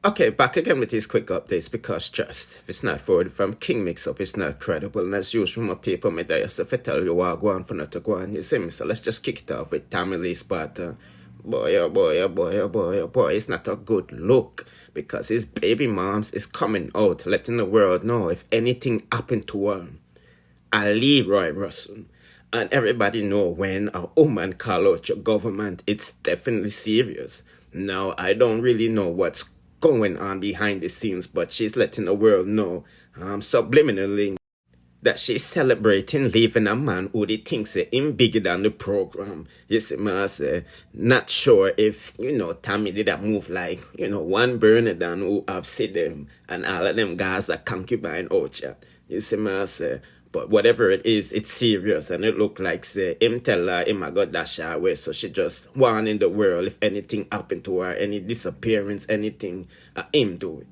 Okay, back again with these quick updates because trust, if it's not forwarded from Kingmixup, it's not credible. And as usual, my people, me there, so if I tell you what I go on for not to go on, you see me? So let's just kick it off with Tamale Sparta. Boy, oh boy, oh boy, oh boy, oh boy, it's not a good look because his baby moms is coming out, letting the world know if anything happened to her, I'll leave Roy Russell. And everybody know when a woman call out your government, it's definitely serious. Now, I don't really know what's going on behind the scenes, but she's letting the world know, subliminally, that she's celebrating leaving a man who they think say him bigger than the program. You see, man, I say, not sure if, Tammy did that move like, one Bernardin who have seen them and all of them guys are concubine out here. You see, man, I say, but whatever it is, it's serious and it look like, say, him tell her him I got dash her away, so she just warning the world if anything happened to her, any disappearance, anything, him do it.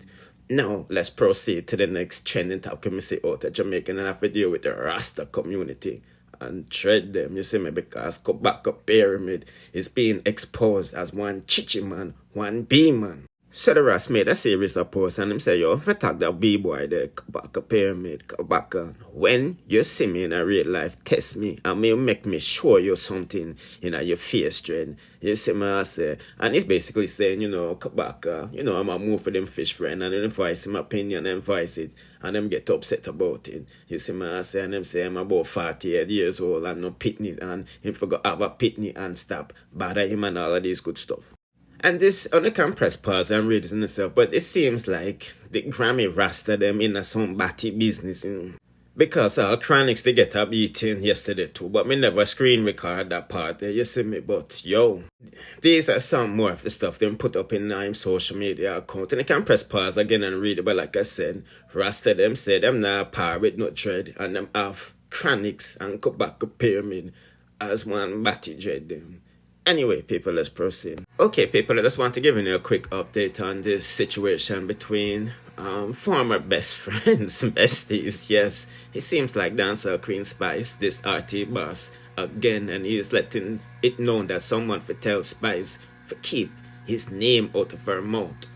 Now, let's proceed to the next trending topic. Me see out of Jamaica and have to deal with the Rasta community and tread them, you see me, because Kabaka pyramid is being exposed as one chichi man, one B man. So the Ras made a series of posts and him say, yo, if I talk that B-boy there, Kabaka pyramid, Kabaka, when you see me in a real life, test me and make me show you something in your face dread. You see me, I say, and he's basically saying, Kabaka, I'm a move for them fish friend and then voice him opinion and voice it and them get upset about it. You see me, I say, and them say I'm about 48 years old and no pitney and him forgot have a pitney and stop bother him and all of these good stuff. And this, only can press pause and read it in itself, but it seems like the Grammy rasta them in some Batty Biznez, because Chronixx they get a beating yesterday too, but me never screen record that part there, you see me, but yo, these are some more of the stuff them put up in my social media account, and I can press pause again and read it, but like I said, rasta them say them not par with no dread, and them have Chronixx and Kabaka pyramid as one Batty dread them. Anyway, people, let's proceed. Okay, people, I just want to give you a quick update on this situation between former best friends, besties. Yes, it seems like Dancehall Queen Spice, this RT boss, again, and he is letting it known that someone for tell Spice for keep his name out of her mouth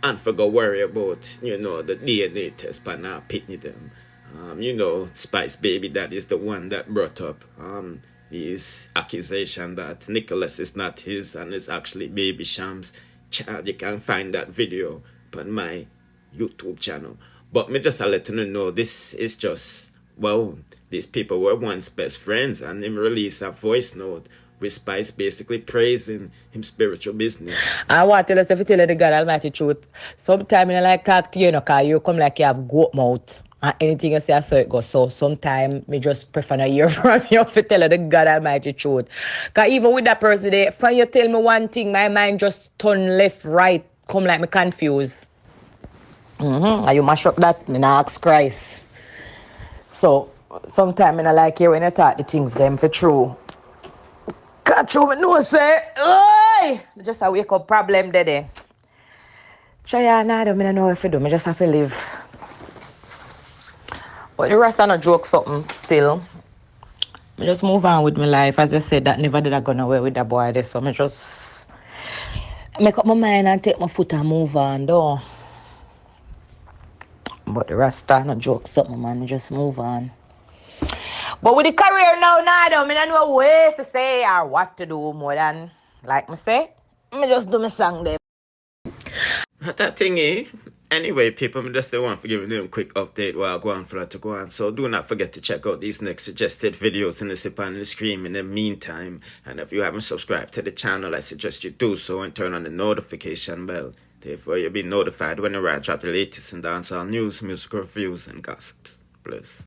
and for go worry about, the DNA test but not pitney them. Spice baby, that is the one that brought up his accusation that Nicholas is not his and is actually Baby Sham's child. You can find that video on my YouTube channel. But me just letting you know this is just, well, these people were once best friends and him release a voice note with Spice basically praising him spiritual business. I want to tell us if you tell you the God Almighty truth. Sometimes I like talk to you, because you come like you have goat mouth. And anything you say, I saw it go. So sometimes me just prefer to hear from you if you tell you the God Almighty truth. Because even with that person there, if you tell me one thing, my mind just turn left, right, come like me confused. And you mash up that, me not ask Christ. So sometimes I like you when you talk the things them for true. Catch you, me know say, oi! Just a wake up problem there. Try another, I don't know if you do, I just have to live. But the rest are not joke something still. I just move on with my life. As I said, that never did I go nowhere with that boy there. So I just make up my mind and take my foot and move on though. But the rest are not joke something, man. I just move on. But with the career now, I don't know way to say or what to do more than, like me say, I just do my song there. That thing, eh? Anyway, people, I just don't want to give them a quick update while I go on for that to go on. So do not forget to check out these next suggested videos in the sip and the scream in the meantime. And if you haven't subscribed to the channel, I suggest you do so and turn on the notification bell. Therefore, you'll be notified whenever I drop the latest in dancehall news, music reviews, and gossips. Bless.